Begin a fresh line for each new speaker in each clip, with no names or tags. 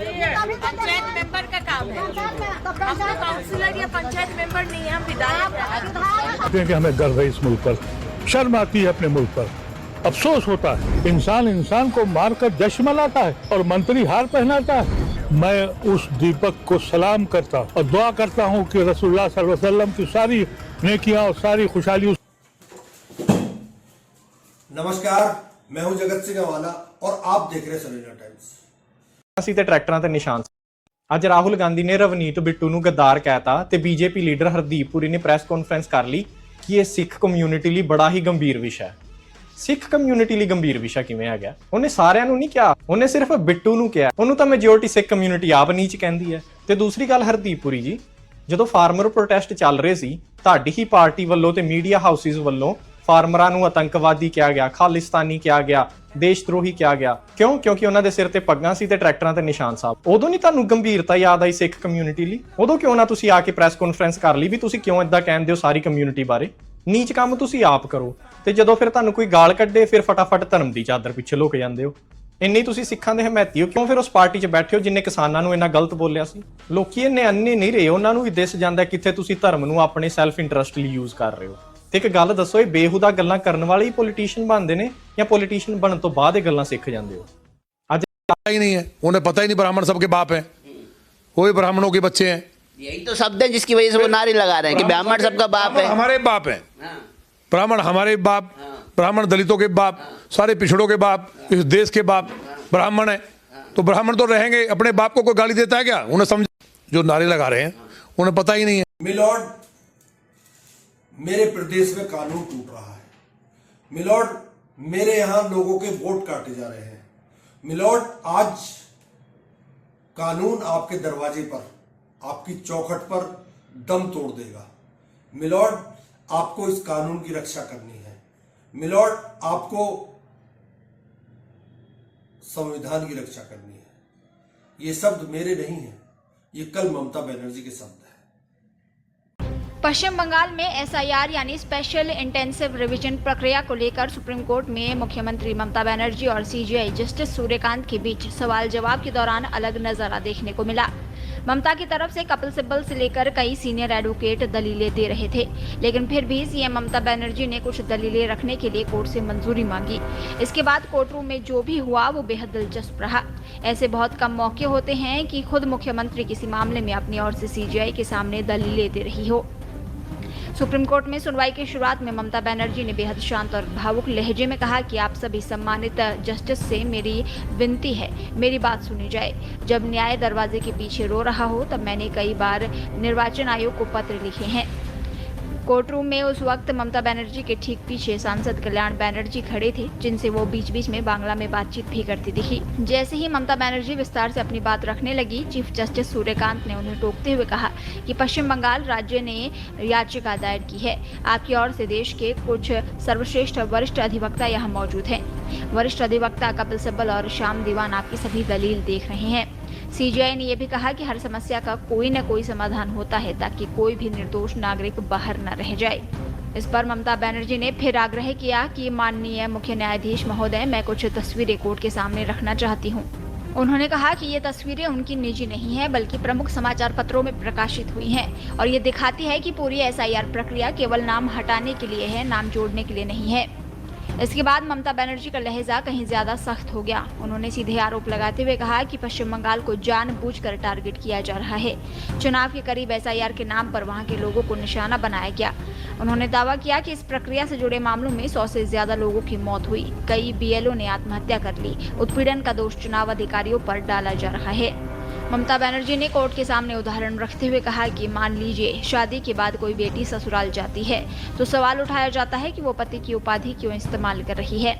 Panchayat member का काम है। हम तो काउंसिलर या पंचायत मेंबर नहीं है, हम विधायक हैं।
कि हमें गर्व है इस मुल्क पर, शर्म आती है अपने मुल्क पर, अफसोस होता है इंसान इंसान को मारकर जश्न मनाता है और मंत्री हार पहनाता है। मैं उस दीपक को सलाम करता और दुआ करता हूँ कि रसूलुल्लाह सल्लल्लाहु अलैहि वसल्लम की सारी नेकियां और सारी खुशहाली।
नमस्कार, मैं हूं जगत सिंह अवाना और आप देख रहे हैं सवेरा टाइम्स।
ਅਸੀਂ ਤੇ ਟਰੈਕਟਰਾਂ ਤੇ ਨਿਸ਼ਾਨ। ਅੱਜ ਰਾਹੁਲ ਗਾਂਧੀ ਨੇ ਰਵਨੀਤ ਬਿੱਟੂ ਨੂੰ ਗੱਦਾਰ ਕਹਿਤਾ ਤੇ ਬੀਜੇਪੀ ਲੀਡਰ ਹਰਦੀਪ ਪੁਰੀ ਨੇ ਪ੍ਰੈਸ ਕਾਨਫਰੰਸ ਕਰ ਲਈ ਕਿ ਇਹ ਸਿੱਖ ਕਮਿਊਨਿਟੀ ਲਈ ਬੜਾ ਹੀ ਗੰਭੀਰ ਵਿਸ਼ਾ ਹੈ। ਸਿੱਖ ਕਮਿਊਨਿਟੀ ਲਈ ਗੰਭੀਰ ਵਿਸ਼ਾ ਕਿਵੇਂ ਆ ਗਿਆ? ਉਹਨੇ ਸਾਰਿਆਂ ਨੂੰ ਨਹੀਂ ਕਿਹਾ, ਉਹਨੇ ਸਿਰਫ ਬਿੱਟੂ ਨੂੰ ਕਿਹਾ। ਉਹਨੂੰ ਤਾਂ ਮੈਜੋਰਟੀ ਸਿੱਖ ਕਮਿਊਨਿਟੀ ਆਪ ਨੀਚ ਕਹਿੰਦੀ ਹੈ। ਤੇ ਦੂਸਰੀ ਗੱਲ, ਹਰਦੀਪ ਪੁਰੀ ਜੀ, ਜਦੋਂ ਫਾਰਮਰ ਪ੍ਰੋਟੈਸਟ ਚੱਲ ਰਹੇ ਸੀ, ਤੁਹਾਡੀ ਹੀ ਪਾਰਟੀ ਵੱਲੋਂ ਤੇ ਮੀਡੀਆ ਹਾਊਸਿਸ ਵੱਲੋਂ ਫਾਰਮਰਾਂ ਨੂੰ ਆਤੰਕਵਾਦੀ ਕਿਹਾ ਗਿਆ, ਖਾਲਿਸਤਾਨੀ ਕਿਹਾ ਗਿਆ, ਦੇਸ਼ਦਰੋਹੀ ਕਿਹਾ ਗਿਆ। ਕਿਉਂ? ਕਿਉਂਕਿ ਉਹਨਾਂ ਦੇ ਸਿਰ ਤੇ ਪੱਗਾਂ ਸੀ ਤੇ ਟਰੈਕਟਰਾਂ ਤੇ ਨਿਸ਼ਾਨ ਸਾਹਿਬ। ਉਦੋਂ ਨਹੀਂ ਤੁਹਾਨੂੰ ਗੰਭੀਰਤਾ ਯਾਦ ਆਈ ਸਿੱਖ ਕਮਿਊਨਿਟੀ ਲਈ? ਉਦੋਂ ਕਿਉਂ ਨਾ ਤੁਸੀਂ ਆ ਕੇ ਪ੍ਰੈਸ ਕਾਨਫਰੰਸ ਕਰ ਲਈ ਵੀ ਤੁਸੀਂ ਕਿਉਂ ਇਦਾਂ ਕਹਿੰਦੇ ਹੋ ਸਾਰੀ ਕਮਿਊਨਿਟੀ ਬਾਰੇ? ਨੀਚ ਕੰਮ ਤੁਸੀਂ ਆਪ ਕਰੋ ਤੇ ਜਦੋਂ ਫਿਰ ਤੁਹਾਨੂੰ ਕੋਈ ਗਾਲ ਕੱਢੇ ਫਿਰ ਫਟਾਫਟ ਧਰਮ ਦੀ ਚਾਦਰ ਪਿੱਛੇ ਲੁਕ ਜਾਂਦੇ ਹੋ। ਇੰਨੀ ਤੁਸੀਂ ਸਿੱਖਾਂ ਦੇ ਹਮਾਇਤੀ ਹੋ, ਕਿਉਂ ਫਿਰ ਉਸ ਪਾਰਟੀ 'ਚ ਬੈਠੇ ਹੋ ਜਿੰਨੇ ਕਿਸਾਨਾਂ ਨੂੰ ਇੰਨਾ ਗਲਤ ਬੋਲਿਆ ਸੀ? ਲੋਕੀ ਇੰਨੇ ਅੰਨੇ ਨਹੀਂ ਰਹੇ, ਉਹਨਾਂ ਨੂੰ ਵੀ ਦਿਸ ਜਾਂਦਾ ਕਿੱਥੇ ਤੁਸੀਂ ਧਰਮ ਨੂੰ ਆਪਣੇ ਸੈਲਫ ਇੰਟਰਸਟ ਲਈ ਯੂਜ਼ ਕਰ ਰਹੇ ਹੋ। ਤੇ ਇੱਕ ਗੱਲ ਦੱਸੋ, ਇਹ ਬੇਹੂਦਾ ਗੱਲਾਂ ਕਰਨ ਵਾਲੇ ਹੀ ਪੋਲੀਟੀਸ਼ੀਅਨ ਬਣਦੇ ਨੇ ਜਾਂ ਪੋਲੀਟੀਸ਼ੀਅਨ ਬਣਨ ਤੋਂ ਬਾਅਦ ਇਹ ਗੱਲਾਂ ਸਿੱਖ ਜਾਂਦੇ ਹੋ? ਅੱਜ
पता ही नहीं है, उन्हें पता ही नहीं ब्राह्मण सबके बाप हैं, वो भी ब्राह्मणों के बच्चे हैं।
यही तो शब्द है जिसकी वजह से वो नारे लगा रहे हैं कि ब्राह्मण सबका बाप है।
हमारे बाप हैं, ब्राह्मण हमारे बाप, ब्राह्मण दलितों के बाप, सारे पिछड़ों के बाप, इस देश के बाप ब्राह्मण है। तो ब्राह्मण तो रहेंगे, अपने बाप को कोई गाली देता है क्या? उन्हें समझ, जो नारे लगा रहे हैं उन्हें पता ही नहीं है।
मिलॉर्ड, मेरे प्रदेश में कानून टूट रहा है। मिलॉर्ड, मेरे यहां लोगों के वोट काटे जा रहे हैं। मिलॉर्ड, आज कानून आपके दरवाजे पर, आपकी चौखट पर दम तोड़ देगा। मिलॉर्ड, आपको इस कानून की रक्षा करनी है। मिलॉर्ड, आपको संविधान की रक्षा करनी है। ये शब्द मेरे नहीं है, ये कल ममता बनर्जी के शब्द है।
पश्चिम बंगाल में एसआईआर यानी स्पेशल इंटेंसिव रिवीजन प्रक्रिया को लेकर सुप्रीम कोर्ट में मुख्यमंत्री ममता बनर्जी और सीजेआई जस्टिस सूर्यकांत के बीच सवाल जवाब के दौरान अलग नजारा देखने को मिला। ममता की तरफ से कपिल सिब्बल से लेकर कई सीनियर एडवोकेट दलीलें दे रहे थे, लेकिन फिर भी सीएम ममता बनर्जी ने कुछ दलीलें रखने के लिए कोर्ट से मंजूरी मांगी। इसके बाद कोर्ट रूम में जो भी हुआ वो बेहद दिलचस्प रहा। ऐसे बहुत कम मौके होते हैं कि खुद मुख्यमंत्री किसी मामले में अपनी ओर से सीजेआई के सामने दलीलें दे रही हो। सुप्रीम कोर्ट में सुनवाई की शुरुआत में ममता बनर्जी ने बेहद शांत और भावुक लहजे में कहा कि आप सभी सम्मानित जस्टिस से मेरी विनती है, मेरी बात सुनी जाए। जब न्याय दरवाजे के पीछे रो रहा हो तब मैंने कई बार निर्वाचन आयोग को पत्र लिखे हैं। कोर्ट रूम में उस वक्त ममता बनर्जी के ठीक पीछे सांसद कल्याण बनर्जी खड़े थे, जिनसे वो बीच बीच में बांग्ला में बातचीत भी करती दिखी। जैसे ही ममता बनर्जी विस्तार से अपनी बात रखने लगी, चीफ जस्टिस सूर्यकांत ने उन्हें टोकते हुए कहा कि पश्चिम बंगाल राज्य ने याचिका दायर की है। आपकी ओर से देश के कुछ सर्वश्रेष्ठ वरिष्ठ अधिवक्ता यहाँ मौजूद हैं। वरिष्ठ अधिवक्ता कपिल सिब्बल और श्याम दीवान आपकी सभी दलील देख रहे हैं। सीजेआई ने यह भी कहा कि हर समस्या का कोई न कोई समाधान होता है ताकि कोई भी निर्दोष नागरिक बाहर न रह जाए। इस पर ममता बनर्जी ने फिर आग्रह किया कि माननीय मुख्य न्यायाधीश महोदय, मैं कुछ तस्वीरें कोर्ट के सामने रखना चाहती हूँ। उन्होंने कहा कि ये तस्वीरें उनकी निजी नहीं है बल्कि प्रमुख समाचार पत्रों में प्रकाशित हुई हैं और ये दिखाती है कि पूरी एसआईआर प्रक्रिया केवल नाम हटाने के लिए है, नाम जोड़ने के लिए नहीं है। इसके बाद ममता बनर्जी का लहजा कहीं ज्यादा सख्त हो गया। उन्होंने सीधे आरोप लगाते हुए कहा कि पश्चिम बंगाल को जानबूझकर टारगेट किया जा रहा है। चुनाव के करीब एसआईआर के नाम पर वहां के लोगों को निशाना बनाया गया। उन्होंने दावा किया कि इस प्रक्रिया से जुड़े मामलों में 100 से ज्यादा लोगों की मौत हुई, कई बीएलओ ने आत्महत्या कर ली। उत्पीड़न का दोष चुनाव अधिकारियों पर डाला जा रहा है। ममता बनर्जी ने कोर्ट के सामने उदाहरण रखते हुए कहा कि मान लीजिए शादी के बाद कोई बेटी ससुराल जाती है तो सवाल उठाया जाता है कि वो पति की उपाधि क्यों इस्तेमाल कर रही है।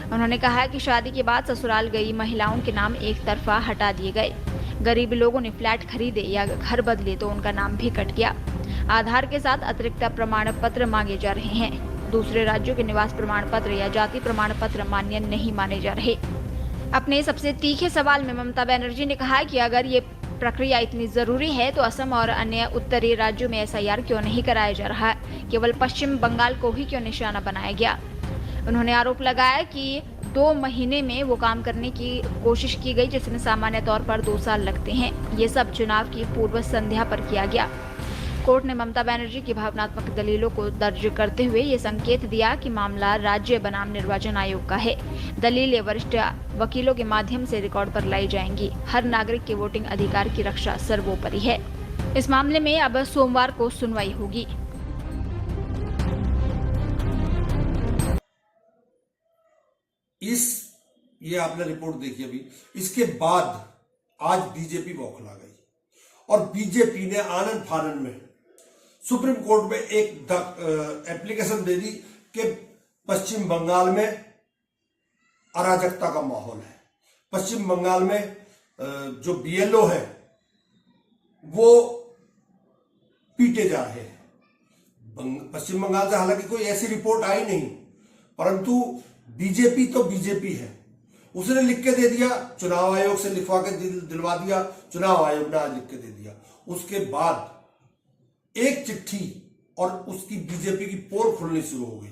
उन्होंने कहा कि शादी के बाद ससुराल गई महिलाओं के नाम एक तरफा हटा दिए गए। गरीब लोगों ने फ्लैट खरीदे या घर बदले तो उनका नाम भी कट गया। आधार के साथ अतिरिक्त प्रमाण पत्र मांगे जा रहे हैं। दूसरे राज्यों के निवास प्रमाण पत्र या जाति प्रमाण पत्र मान्य नहीं माने जा रहे। अपने सबसे तीखे सवाल में ममता बनर्जी ने कहा कि अगर ये प्रक्रिया इतनी जरूरी है तो असम और अन्य उत्तरी राज्यों में एसआईआर क्यों नहीं कराया जा रहा, केवल पश्चिम बंगाल को ही क्यों निशाना बनाया गया। उन्होंने आरोप लगाया कि 2 महीने में वो काम करने की कोशिश की गई, जिसमें सामान्य तौर पर 2 साल लगते हैं। ये सब चुनाव की पूर्व संध्या पर किया गया। कोर्ट ने ममता बनर्जी की भावनात्मक दलीलों को दर्ज करते हुए ये संकेत दिया कि मामला राज्य बनाम निर्वाचन आयोग का है। दलीलें वरिष्ठ वकीलों के माध्यम से रिकॉर्ड पर लाई जाएंगी। हर नागरिक के वोटिंग अधिकार की रक्षा सर्वोपरि है। इस मामले में अब सोमवार को सुनवाई होगी।
ये आपने रिपोर्ट देखी अभी, इसके बाद आज बीजेपी बौखला गई और बीजेपी ने आनन फानन में सुप्रीम कोर्ट में एक एप्लीकेशन दे दी कि पश्चिम बंगाल में अराजकता का माहौल है। पश्चिम बंगाल में जो बीएलओ है वो पीटे जा रहे हैं। पश्चिम बंगाल से हालांकि कोई ऐसी रिपोर्ट आई नहीं, परंतु बीजेपी तो बीजेपी है, उसने लिख के दे दिया, चुनाव आयोग से लिखवा के दिलवा दिया, चुनाव आयोग ने आज लिख के दे दिया। उसके बाद एक चिट्ठी और उसकी बीजेपी की पोल खुलनी शुरू हो गई।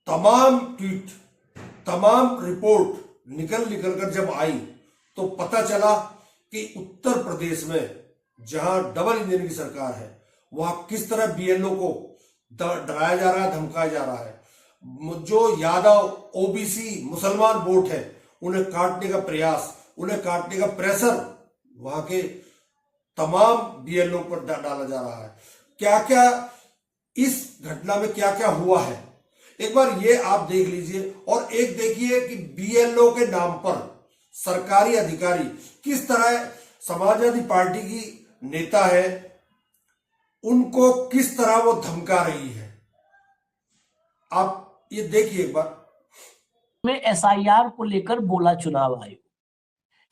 तमाम ट्वीट, तमाम रिपोर्ट निकल कर जब आई तो पता चला कि उत्तर प्रदेश में जहां डबल इंजन की सरकार है वहां किस तरह बीएलओ को डराया जा रहा है, धमकाया जा रहा है। जो यादव ओबीसी मुसलमान वोट है उन्हें काटने का प्रयास, उन्हें काटने का प्रेशर वहां के तमाम बीएलओ पर डाला जा रहा है। क्या क्या इस घटना में क्या क्या हुआ है एक बार ये आप देख लीजिए, और एक देखिए कि बीएलओ के नाम पर सरकारी अधिकारी किस तरह समाजवादी पार्टी की नेता है उनको किस तरह वो धमका रही है। आप ये देखिए एक बार।
में एसआईआर को लेकर बोला चुनाव आयोग,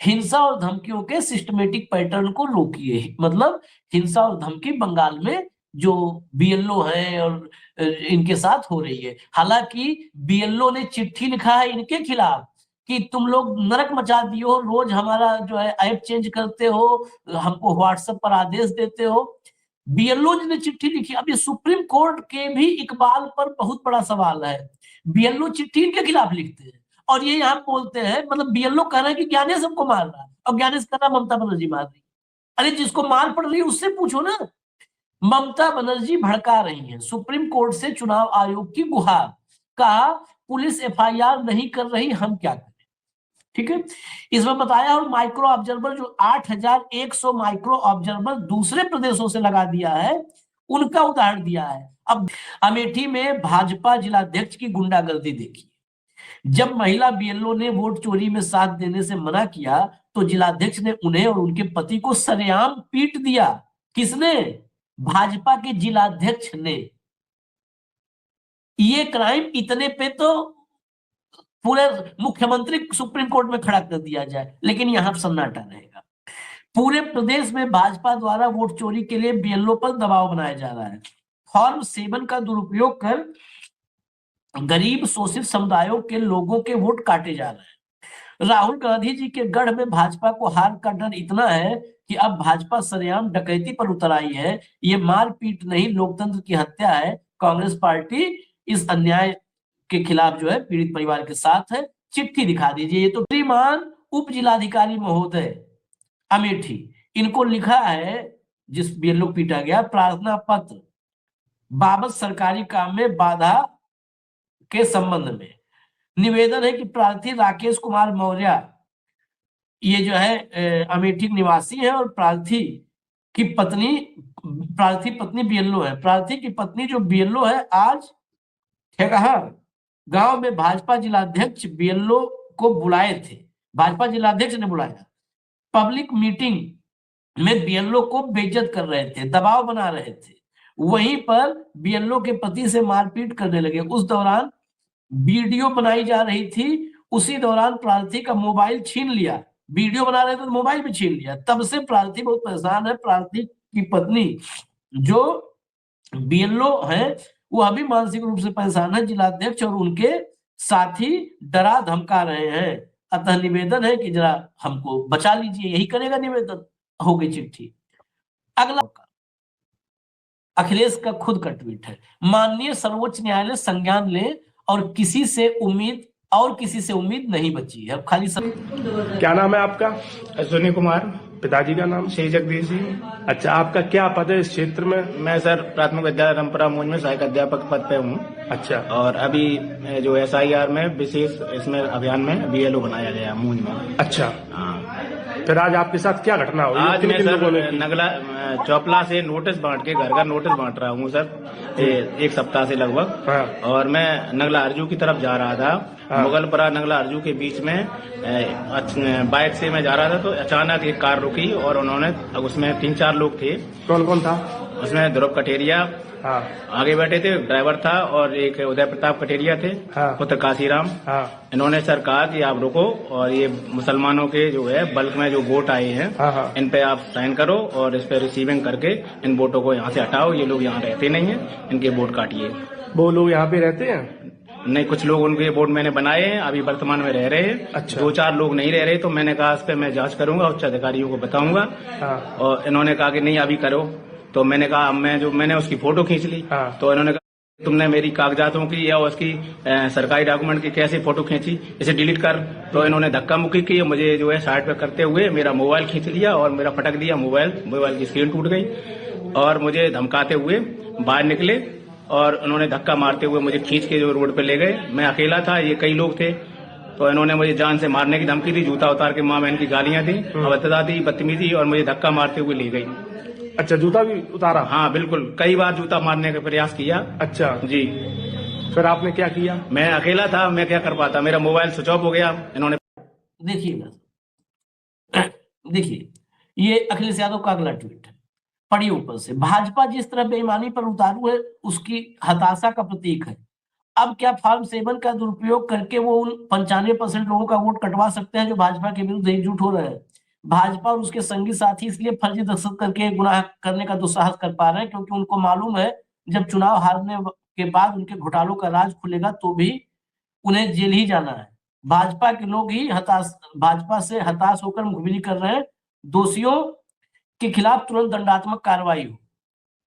हिंसा और धमकियों के सिस्टमेटिक पैटर्न को रोकिए। मतलब हिंसा और धमकी बंगाल में जो बीएलओ हैं और इनके साथ हो रही है। हालांकि बीएलओ ने चिट्ठी लिखा है इनके खिलाफ कि तुम लोग नरक मचा दियो, रोज हमारा जो है ऐप चेंज करते हो, हमको व्हाट्सएप पर आदेश देते हो। बीएलओ ने चिट्ठी लिखी। अब ये सुप्रीम कोर्ट के भी इकबाल पर बहुत बड़ा सवाल है। बीएलओ चिट्ठी इनके खिलाफ लिखते हैं और ये यहाँ बोलते हैं, मतलब बीएलओ कह रहे हैं कि ज्ञानेश हमको मार रहा है और ज्ञानेश कह रहा ममता बनर्जी मार रही। अरे जिसको मार पड़ रही है उससे पूछो ना। ममता बनर्जी भड़का रही है। सुप्रीम कोर्ट से चुनाव आयोग की गुहार, कहा पुलिस एफआईआर नहीं कर रही, हम क्या करें। ठीक है, इसमें बताया। और माइक्रो ऑब्जर्वर जो 8100 माइक्रो ऑब्जर्वर दूसरे प्रदेशों से लगा दिया है उनका उदाहरण दिया है। अब अमेठी में भाजपा जिलाध्यक्ष की गुंडागर्दी देखी। जब महिला बीएलओ ने वोट चोरी में साथ देने से मना किया तो जिलाध्यक्ष ने उन्हें और उनके पति को सरेआम पीट दिया। किसने? भाजपा के जिलाध्यक्ष ने। ये क्राइम इतने पे तो पूरे मुख्यमंत्री सुप्रीम कोर्ट में खड़ा कर दिया जाए, लेकिन यहां सन्नाटा रहेगा। पूरे प्रदेश में भाजपा द्वारा वोट चोरी के लिए बीएलओ पर दबाव बनाया जा रहा है। फॉर्म 7 का दुरुपयोग कर गरीब शोषित समुदायों के लोगों के वोट काटे जा रहे हैं। राहुल गांधी जी के गढ़ में भाजपा को हार का डर इतना है कि अब भाजपा सरेआम डकैती पर उतर आई है। ये मारपीट नहीं, लोकतंत्र की हत्या है। कांग्रेस पार्टी इस अन्याय के खिलाफ जो है पीड़ित परिवार के साथ है। चिट्ठी दिखा दीजिए। ये तो श्रीमान उप जिलाधिकारी महोदय अमेठी, इनको लिखा है जिस बीएलओ पीटा गया, प्रार्थना पत्र बाबत सरकारी काम में बाधा के संबंध में निवेदन है कि प्रार्थी राकेश कुमार मौर्य, ये जो है अमेठी निवासी है और प्रार्थी पत्नी बीएलओ है। प्रार्थी की पत्नी जो बीएलओ है आज ठेकहर गांव में भाजपा जिलाध्यक्ष बीएलओ को बुलाए थे। भाजपा जिलाध्यक्ष ने बुलाया। पब्लिक मीटिंग में बीएलओ को बेइज्जत कर रहे थे, दबाव बना रहे थे। वहीं पर बीएलओ के पति से मारपीट करने लगे। उस दौरान वीडियो बनाई जा रही थी। उसी दौरान प्रार्थी का मोबाइल छीन लिया। वीडियो बना रहे थे तो मोबाइल भी छीन लिया। तब से प्रार्थी बहुत परेशान है। प्रार्थी की पत्नी जो बीएलओ है वो अभी मानसिक रूप से परेशान है। जिलाध्यक्ष और उनके साथी डरा धमका रहे हैं। अतः निवेदन है कि जरा हमको बचा लीजिए। यही करेगा निवेदन। हो गई चिट्ठी। अगला अखिलेश का खुद का ट्वीट है। माननीय सर्वोच्च न्यायालय संज्ञान ले और किसी से उम्मीद नहीं बची है। अब खाली
क्या नाम है आपका?
अश्विनी कुमार।
पिताजी का नाम?
श्री जगदीश जी।
अच्छा, आपका क्या पद है इस क्षेत्र में?
मैं सर प्राथमिक विद्यालय रामपुरा मूंज में सहायक अध्यापक पद पे हूँ।
अच्छा,
और अभी जो SIR में विशेष इसमें अभियान में BLO बनाया गया मूंज में।
अच्छा।
हाँ।
फिर आज आपके साथ क्या घटना हुई?
आज मैं
किन लोगों ने
सर
की?
नगला चौपला से नोटिस बांट के घर नोटिस बांट रहा हूँ सर, एक सप्ताह से लगभग।
हाँ।
और मैं नगला अर्जू की तरफ जा रहा था।
हाँ।
मुगलपरा नगला अर्जू के बीच में बाइक से मैं जा रहा था तो अचानक एक कार रुकी और उन्होंने, उसमें 3-4 लोग थे।
कौन कौन था?
उसमें ध्रुव कटेरिया
हाँ।
आगे बैठे थे, ड्राइवर था, और एक उदय प्रताप कटेरिया थे,
हाँ।
पुत्र काशीराम।
हाँ।
इन्होंने सर कहा कि आप रुको और ये मुसलमानों के जो है बल्क में जो वोट आए हैं,
हाँ, हाँ।
इन पे आप साइन करो और इस पे रिसीविंग करके इन वोटों को यहाँ से हटाओ। ये लोग यहाँ रहते नहीं है, इनके वोट काटिए।
वो लोग यहाँ पे रहते हैं?
नहीं, कुछ लोग उनके वोट मैंने बनाए हैं, अभी वर्तमान में रह रहे हैं।
अच्छा।
2-4 लोग नहीं रह रहे, तो मैंने कहा इस पे मैं जांच करूंगा, उच्च अधिकारियों को बताऊंगा।
हाँ।
और इन्होंने कहा कि नहीं अभी करो, तो मैंने कहा मैंने उसकी फोटो खींच ली।
हाँ।
तो इन्होंने कहा तुमने मेरी कागजातों की या उसकी सरकारी डॉक्यूमेंट की कैसे फोटो खींची, इसे डिलीट कर। तो इन्होंने धक्का मुक्की की, मुझे जो है साइड पे करते हुए मेरा मोबाइल खींच लिया और मेरा पटक दिया मोबाइल की स्क्रीन टूट गई और मुझे धमकाते हुए बाहर निकले और उन्होंने धक्का मारते हुए मुझे खींच के जो रोड पे ले गए। मैं अकेला था, ये कई लोग थे, तो इन्होंने मुझे जान से मारने की धमकी दी, जूता उतार के माँ बहन की गालियां दी, अभद्रता दी, बदतमीजी, और मुझे धक्का मारते हुए ले गई।
अच्छा, जूता भी उतारा?
हाँ बिल्कुल, कई बार जूता मारने का प्रयास किया।
अच्छा
जी।
फिर आपने क्या किया?
मैं अकेला था, मैं क्या कर पाता, मेरा मोबाइल स्विच ऑफ हो गया। इन्होंने
देखिए ये अखिलेश यादव का अगला ट्वीट है, पढ़िए ऊपर से। भाजपा जिस तरह बेईमानी पर उतारू है उसकी हताशा का प्रतीक है। अब क्या फॉर्म 7 का दुरुपयोग करके वो उन 95% लोगों का वोट कटवा सकते हैं जो भाजपा के विरुद्ध एकजुट हो रहे हैं। भाजपा और उसके संगी साथी इसलिए फर्जी दस्तखत करके गुनाह करने का दुस्साहस कर पा रहे हैं क्योंकि उनको मालूम है जब चुनाव हारने के बाद उनके घोटालों का राज खुलेगा तो भी उन्हें जेल ही जाना है। भाजपा के लोग ही भाजपा से हताश होकर मुखबिरी कर रहे हैं। दोषियों के खिलाफ तुरंत दंडात्मक कार्रवाई हो।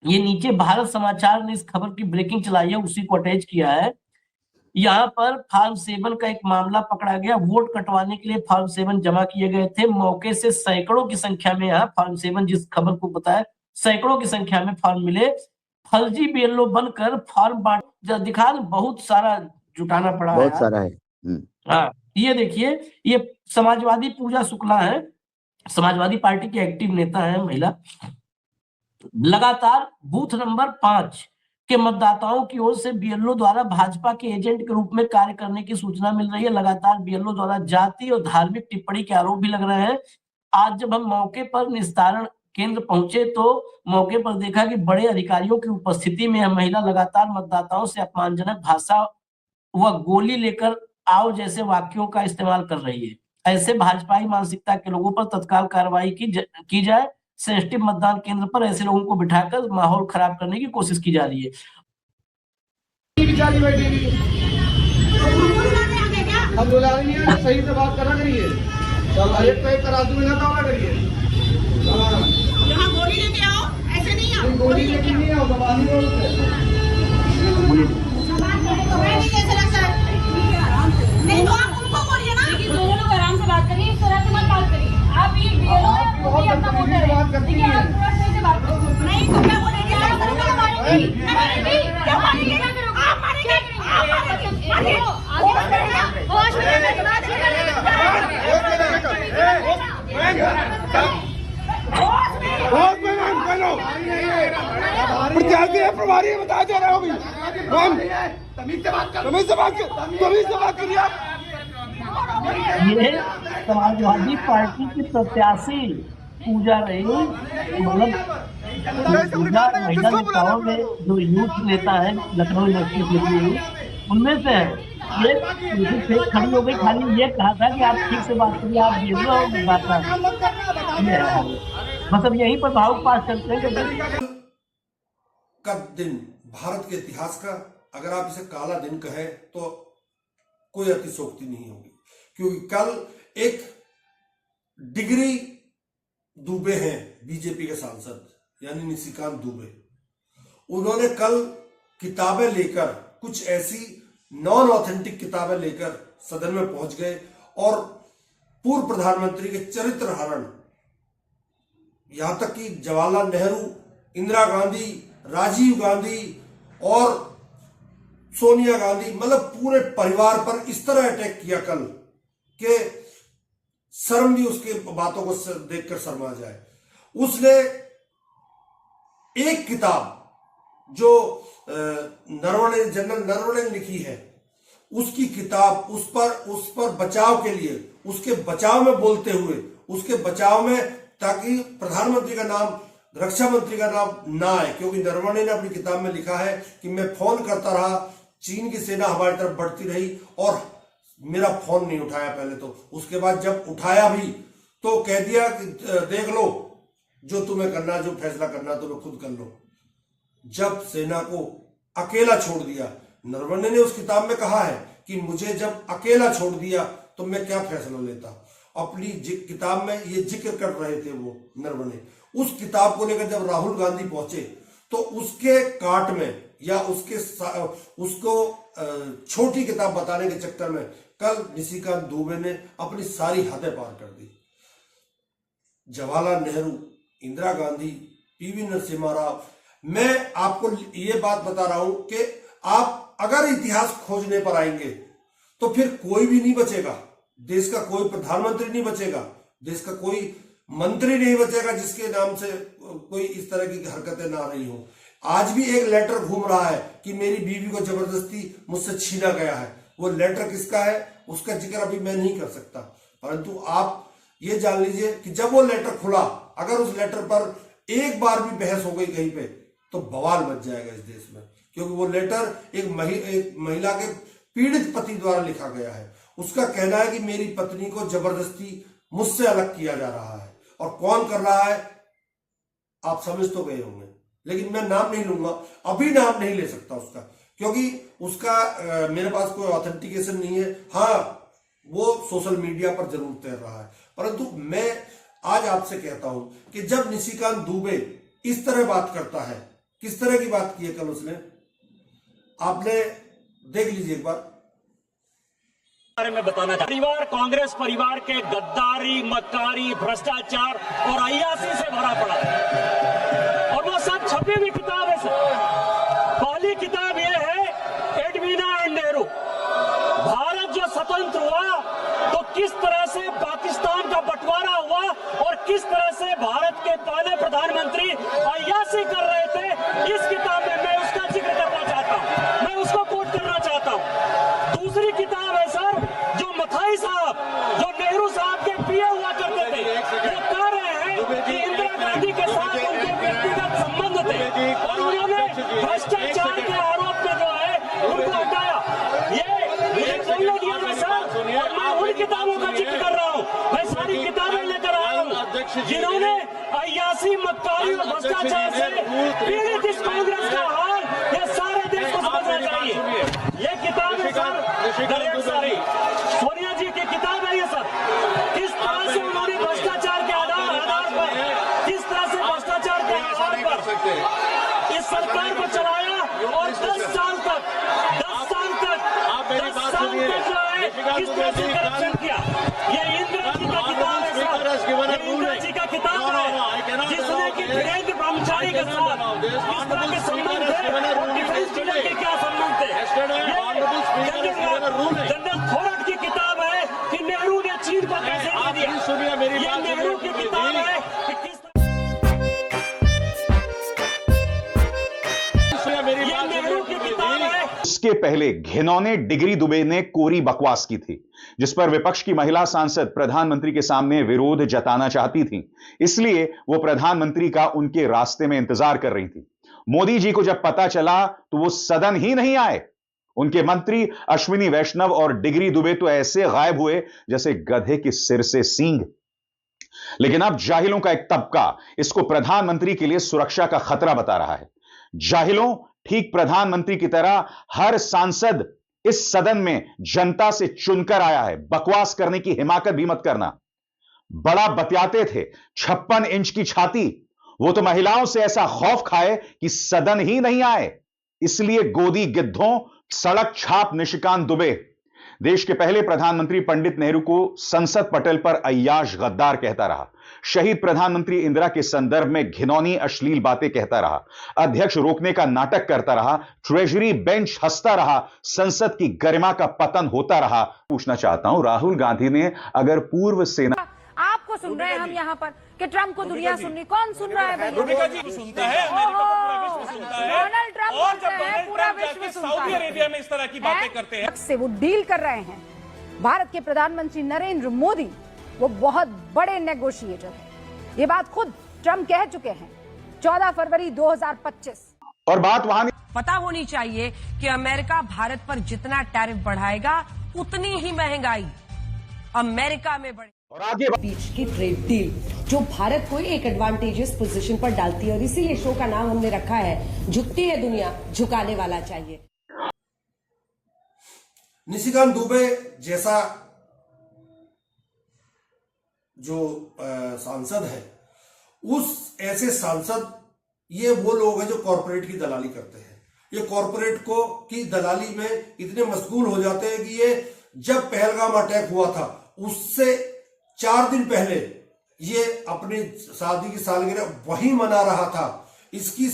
ये नीचे भारत समाचार ने इस खबर की ब्रेकिंग चलाई है, उसी को अटैच किया है। यहाँ पर फॉर्म 7 का एक मामला पकड़ा गया। वोट कटवाने के लिए फॉर्म 7 जमा किए गए थे। मौके से सैकड़ों की संख्या में यहाँ फॉर्म 7, जिस खबर को बताया, सैकड़ों की संख्या में फॉर्म मिले। फर्जी BLO बनकर फॉर्म बांट दिखा, बहुत सारा जुटाना पड़ा, बहुत सारा है। हाँ, ये देखिए, ये समाजवादी पूजा शुक्ला है, समाजवादी पार्टी की एक्टिव नेता है, महिला। लगातार बूथ नंबर 5 के मतदाताओं की ओर से BLO द्वारा भाजपा के एजेंट के रूप में कार्य करने की सूचना मिल रही है। लगातार BLO द्वारा जाति और धार्मिक टिप्पणी के आरोप भी लग रहे हैं। आज जब हम मौके पर निस्तारण केंद्र पहुंचे तो मौके पर देखा कि बड़े अधिकारियों की उपस्थिति में यह महिला लगातार मतदाताओं से अपमानजनक भाषा व गोली लेकर आओ जैसे वाक्यों का इस्तेमाल कर रही है। ऐसे भाजपाई मानसिकता के लोगों पर तत्काल कार्रवाई की जाए। सेंसिटिव मतदान केंद्र पर ऐसे लोगों को बिठाकर माहौल खराब करने की कोशिश की जा रही है।
सही से बात करा करिए, एक पे एक करा दूंगा ना, तो करिए।
यहाँ गोली लेके आओ, ऐसे नहीं आओ,
गोली लेके नहीं आओ, दबानी बोलते
नहीं तो आप उनको बोलिए ना कि दोनों लोग आराम से बात करिए, इस तरह से मत बात करिए। आप ये BLO है, वो भी अपना वोटर है, ठीक है, आप थोड़ा सही से बात करो। नहीं तो क्या बोलेंगे, क्या मारेंगे, आप मारेंगे, आप मारेंगे, आगे होश में बात
प्रत्याशी है, प्रभारी है, बता दे रहे हो भी। तमीज से बात करिए आप।
ये समाजवादी पार्टी की प्रत्याशी पूजा रही, मतलब पूजा महिला नेताओं में जो यूथ नेता है लखनऊ यूनिवर्सिटी, उनमें से है। ये खड़ी हो गई, खाली ये कहा था कि आप ठीक से बात करिए, आप BLO बात मतलब यहीं पर भावुक पास करते हैं।
का दिन भारत के इतिहास का, अगर आप इसे काला दिन कहें तो कोई अतिशोक्ति नहीं होगी, क्योंकि कल एक डिग्री दुबे हैं बीजेपी के सांसद, यानी निशिकांत दुबे। उन्होंने कल किताबें लेकर कुछ ऐसी नॉन ऑथेंटिक किताबें लेकर सदन में पहुंच गए और पूर्व प्रधानमंत्री के चरित्र हरण, यहां तक कि जवाहरलाल नेहरू, इंदिरा गांधी, राजीव गांधी और सोनिया गांधी, मतलब पूरे परिवार पर इस तरह अटैक किया कल कि शर्म भी उसके बातों को देखकर शर्मा जाए। उसने एक किताब जो जनरल नरवणे ने लिखी है, उसकी किताब उस पर बचाव के लिए, उसके बचाव में बोलते हुए, उसके बचाव में, ताकि प्रधानमंत्री का नाम, रक्षा मंत्री का नाम ना आए, क्योंकि नरवणे ने अपनी किताब में लिखा है कि मैं फोन करता रहा, चीन की सेना हमारी तरफ बढ़ती रही और मेरा फोन नहीं उठाया पहले तो, उसके बाद जब उठाया भी तो कह दिया कि देख लो, जो तुम्हें करना, जो फैसला करना तुम्हें खुद कर लो। जब सेना को अकेला छोड़ दिया, नरवणे ने उस किताब में कहा है कि मुझे जब अकेला छोड़ दिया तो मैं क्या फैसला लेता। अपनी किताब में ये जिक्र कर रहे थे वो नरवणे। उस किताब को लेकर जब राहुल गांधी पहुंचे तो उसके काट में या उसको छोटी किताब बताने के चक्कर में कल निशिकांत दुबे ने अपनी सारी हदें पार कर दी। जवाहरलाल नेहरू, इंदिरा गांधी, पीवी नरसिम्हा राव, मैं आपको ये बात बता रहा हूं कि आप अगर इतिहास खोजने पर आएंगे तो फिर कोई भी नहीं बचेगा, देश का कोई प्रधानमंत्री नहीं बचेगा, देश का कोई मंत्री नहीं बचेगा जिसके नाम से कोई इस तरह की हरकतें ना रही हो। आज भी एक लेटर घूम रहा है कि मेरी बीवी को जबरदस्ती मुझसे छीना गया है। वो लेटर किसका है उसका जिक्र अभी मैं नहीं कर सकता, परंतु आप ये जान लीजिए कि जब वो लेटर खुला, अगर उस लेटर पर एक बार भी बहस हो गई कहीं पे तो बवाल मच जाएगा इस देश में, क्योंकि वो लेटर एक महिला के पीड़ित पति द्वारा लिखा गया है। उसका कहना है कि मेरी पत्नी को जबरदस्ती मुझसे अलग किया जा रहा है, और कौन कर रहा है आप समझ तो गए होंगे, लेकिन मैं नाम नहीं लूंगा, अभी नाम नहीं ले सकता उसका, क्योंकि उसका मेरे पास कोई ऑथेंटिकेशन नहीं है। हाँ, वो सोशल मीडिया पर जरूर तैर रहा है, परंतु मैं आज आपसे कहता हूं कि जब निशिकांत दुबे इस तरह बात करता है, किस तरह की बात की है कल उसने, आपने देख लीजिए एक बार।
बारे में बताना चाहता हूं, परिवार कांग्रेस परिवार के गद्दारी, मक्कारी, भ्रष्टाचार और अय्यासी से भरा पड़ा है, और वो सब छपी हुई किताब है सर। पहली किताब यह है एडवीना एंड नेहरू। भारत जो स्वतंत्र हुआ तो किस तरह से पाकिस्तान का बंटवारा हुआ और किस तरह से भारत के पहले प्रधानमंत्री अय्यासी कर रहे थे, इस किताब में मैं उसका जिक्र करना चाहता हूं, मैं उसको कोट करना चाहता हूं। दूसरी किताब है सर, जो मथाई साहब, जो नेहरू साहब के पीए हुआ करते थे, वो कह रहे हैं कि इंदिरा गांधी के साथ उनके व्यक्तिगत संबंध थे और उन्होंने भ्रष्टाचार के आरोप में जो है उनको हटाया। ये बोलने दिया मैं सर, और मैं उन किताबों का जिक्र कर रहा हूँ, मैं सारी किताबें लेकर आया हूँ जिन्होंने अय्यासी, मक्कारी और भ्रष्टाचार से पीड़ित इस कांग्रेस का हाल ये सारे देश को समझना चाहिए। ये किताब है सर, दरिया सारी सोनिया जी की किताब है ये सर, किस तरह से उन्होंने भ्रष्टाचार के आधार पर, किस तरह से भ्रष्टाचार के आधार पर इस सरकार को चलाया और 10 साल तक जो है किस तरह से करप्शन किया। ये इंदिरा जी का किताब है सर, ये इंदिरा जी का किताब है जिसने कि वीरेंद्र ब्रह्मचारी के साथ किस तरह के संबंध थे और डिफेंस डीलर के क्या संबंध थे। जनरल थोरट की किताब है कि नेहरू ने चीन को कैसे दे दिया। ये नेहरू की किताब है कि किस
इसके पहले घिनौने डिग्री दुबे ने कोरी बकवास की थी, जिस पर विपक्ष की महिला सांसद प्रधानमंत्री के सामने विरोध जताना चाहती थी, इसलिए वो प्रधानमंत्री का उनके रास्ते में इंतजार कर रही थी। मोदी जी को जब पता चला तो वो सदन ही नहीं आए। उनके मंत्री अश्विनी वैष्णव और डिग्री दुबे तो ऐसे गायब हुए जैसे गधे के सिर से सींग। लेकिन अब जाहिलों का एक तबका इसको प्रधानमंत्री के लिए सुरक्षा का खतरा बता रहा है। जाहिलों, ठीक प्रधानमंत्री की तरह हर सांसद इस सदन में जनता से चुनकर आया है। बकवास करने की हिमाकत भी मत करना। बड़ा बतियाते थे, 56 इंच की छाती, वो तो महिलाओं से ऐसा खौफ खाए कि सदन ही नहीं आए। इसलिए गोदी गिद्धों, सड़क छाप निशिकांत दुबे देश के पहले प्रधानमंत्री पंडित नेहरू को संसद पटल पर अय्याश गद्दार कहता रहा, शहीद प्रधानमंत्री इंदिरा के संदर्भ में घिनौनी अश्लील बातें कहता रहा, अध्यक्ष रोकने का नाटक करता रहा, ट्रेजरी बेंच हंसता रहा, संसद की गरिमा का पतन होता रहा। पूछना चाहता हूं, राहुल गांधी ने अगर पूर्व सेना
आपको सुन रहे हैं हम यहाँ पर कि ट्रंप को दुनिया सुन रही, कौन सुन रहा है भैया?
अमेरिका जी सुनता है, अमेरिका तो पूरा विश्व सुनता है।
डोनाल्ड ट्रंप
और
बोलते
जब
हैं, पूरा
डोनाल्ड ट्रंप
विश्व
जाके
सुनता
सऊदी
है।
अरेबिया में इस तरह की बातें करते हैं
से वो डील कर रहे हैं। भारत के प्रधानमंत्री नरेंद्र मोदी वो बहुत बड़े नेगोशिएटर हैं। ये बात खुद ट्रंप कह चुके हैं 14 फरवरी 2025।
और बात वहां
पता होनी चाहिए कि अमेरिका भारत पर जितना टैरिफ बढ़ाएगा उतनी ही महंगाई अमेरिका में बढ़ेगी।
और आगे
बीच की ट्रेड डील जो भारत को एक एडवांटेजियस पोजीशन पर डालती है, और इसीलिए शो का नाम हमने रखा है झुकती है दुनिया, झुकाने वाला चाहिए।
निशिकांत दुबे जैसा जो सांसद है, उस ऐसे सांसद ये वो लोग हैं जो कॉरपोरेट की दलाली करते हैं। ये कॉरपोरेट को की दलाली में इतने मशगूल हो जाते हैं कि ये जब पहलगाम अटैक हुआ था उससे 4 दिन पहले ये अपनी शादी की सालगिरह वही मना रहा था। इसकी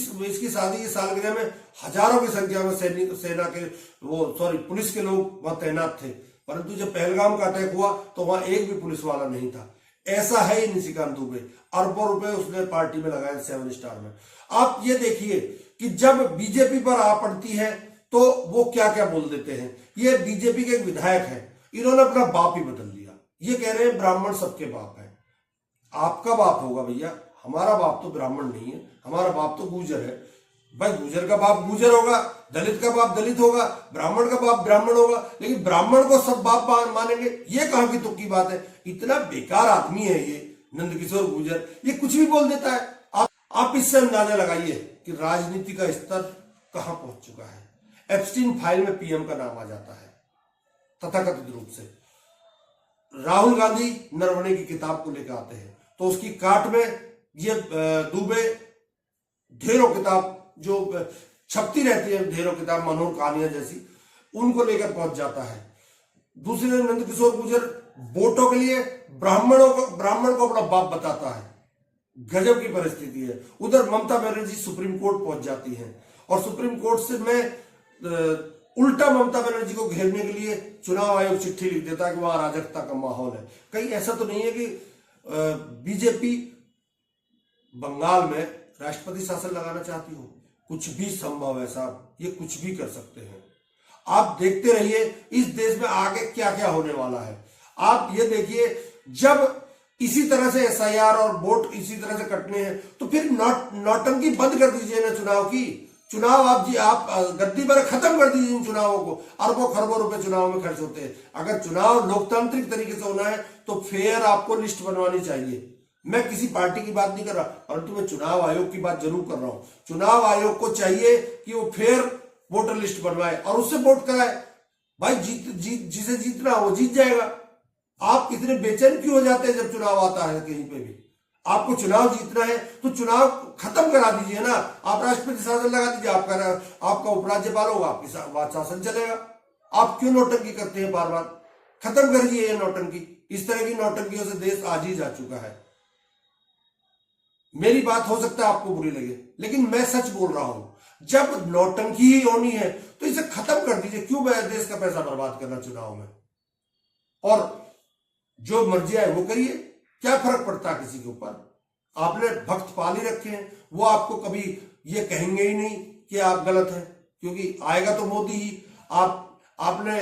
शादी की सालगिरह में हजारों की संख्या में सेना के पुलिस के लोग वहां तैनात थे, परंतु जब पहलगाम का अटैक हुआ तो वहां एक भी पुलिस वाला नहीं था। ऐसा है ही निशिकांत दुबे, अरबों रुपए उसने पार्टी में लगाए 7 स्टार में। आप ये देखिए कि जब बीजेपी पर आ पड़ती है तो वो क्या क्या बोल देते हैं। ये बीजेपी के एक विधायक है, इन्होंने अपना बाप ही बदल दिया। ये कह रहे हैं ब्राह्मण सबके बाप है। आपका बाप होगा भैया, हमारा बाप तो ब्राह्मण नहीं है, हमारा बाप तो गुर्जर है। भाई गुर्जर का बाप गुर्जर होगा, दलित का बाप दलित होगा, ब्राह्मण का बाप ब्राह्मण होगा, लेकिन ब्राह्मण को सब बाप मानेंगे, ये कहां की तुक्की बात है। इतना बेकार आदमी है ये नंदकिशोर गुर्जर, ये कुछ भी बोल देता है। आप इससे अंदाजा लगाइए कि राजनीति का स्तर कहां पहुंच चुका है। एप्स्टीन फाइल में पीएम का नाम आ जाता है तथाकथित रूप से। राहुल गांधी नरवणे की किताब को लेकर आते हैं तो उसकी काट में ये दुबे ढेरों किताब जो छपती रहती है, ढेरों किताब मनोहर कहानियां जैसी, उनको लेकर पहुंच जाता है। दूसरे नंदकिशोर गुर्जर वोटों के लिए ब्राह्मण को अपना बाप बताता है। गजब की परिस्थिति है। उधर ममता बनर्जी सुप्रीम कोर्ट पहुंच जाती है और सुप्रीम कोर्ट से मैं उल्टा ममता बनर्जी को घेरने के लिए चुनाव आयोग चिट्ठी लिख देता है कि वहां अराजकता का माहौल है। कहीं ऐसा तो नहीं है कि बीजेपी बंगाल में राष्ट्रपति शासन लगाना चाहती हो? कुछ भी संभव है साहब, ये कुछ भी कर सकते हैं। आप देखते रहिए इस देश में आगे क्या क्या होने वाला है। आप ये देखिए, जब इसी तरह से एसआईआर और वोट इसी तरह से कटने हैं तो फिर नौटंकी बंद कर दीजिए ना चुनाव की। चुनाव आप गद्दी पर खत्म कर दीजिए इन चुनावों को। अरबों खरबों रुपए चुनाव में खर्च होते हैं। अगर चुनाव लोकतांत्रिक तरीके से होना है तो फेयर आपको लिस्ट बनवानी चाहिए। मैं किसी पार्टी की बात नहीं कर रहा, परंतु मैं चुनाव आयोग की बात जरूर कर रहा हूं। चुनाव आयोग को चाहिए कि वो फेयर वोटर लिस्ट बनवाए और उससे वोट कराए। भाई जिसे जीतना वो जीत जाएगा। आप इतने बेचैन क्यों हो जाते हैं जब चुनाव आता है? कहीं पे भी आपको चुनाव जीतना है तो चुनाव खत्म करा दीजिए ना। आप राष्ट्रपति शासन लगा दीजिए, आपका उपराज्यपाल होगा, आपकी शासन चलेगा। आप क्यों नौटंकी करते हैं बार बार? खत्म करिए ये नौटंकी। इस तरह की नौटंकियों से देश आज ही जा चुका है। मेरी बात हो सकता है आपको बुरी लगे, लेकिन मैं सच बोल रहा हूं। जब नौटंकी ही होनी है तो इसे खत्म कर दीजिए। क्यों देश का पैसा बर्बाद करना चुनाव में? और जो मर्जी आए वो करिए, क्या फर्क पड़ता है किसी के ऊपर? आपने भक्त पाल ही रखे हैं, वो आपको कभी ये कहेंगे ही नहीं कि आप गलत हैं, क्योंकि आएगा तो मोदी ही। आपने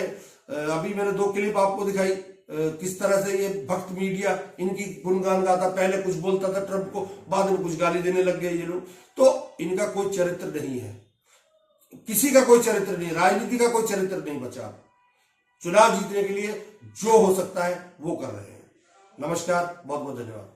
अभी मैंने 2 क्लिप आपको दिखाई किस तरह से ये भक्त मीडिया इनकी गुणगान गाता। पहले कुछ बोलता था ट्रंप को, बाद में कुछ गाली देने लग गए ये लोग। तो इनका कोई चरित्र नहीं है, किसी का कोई चरित्र नहीं, राजनीति का कोई चरित्र नहीं बचा। चुनाव जीतने के लिए जो हो सकता है वो कर रहे हैं। नमस्कार, बहुत बहुत धन्यवाद।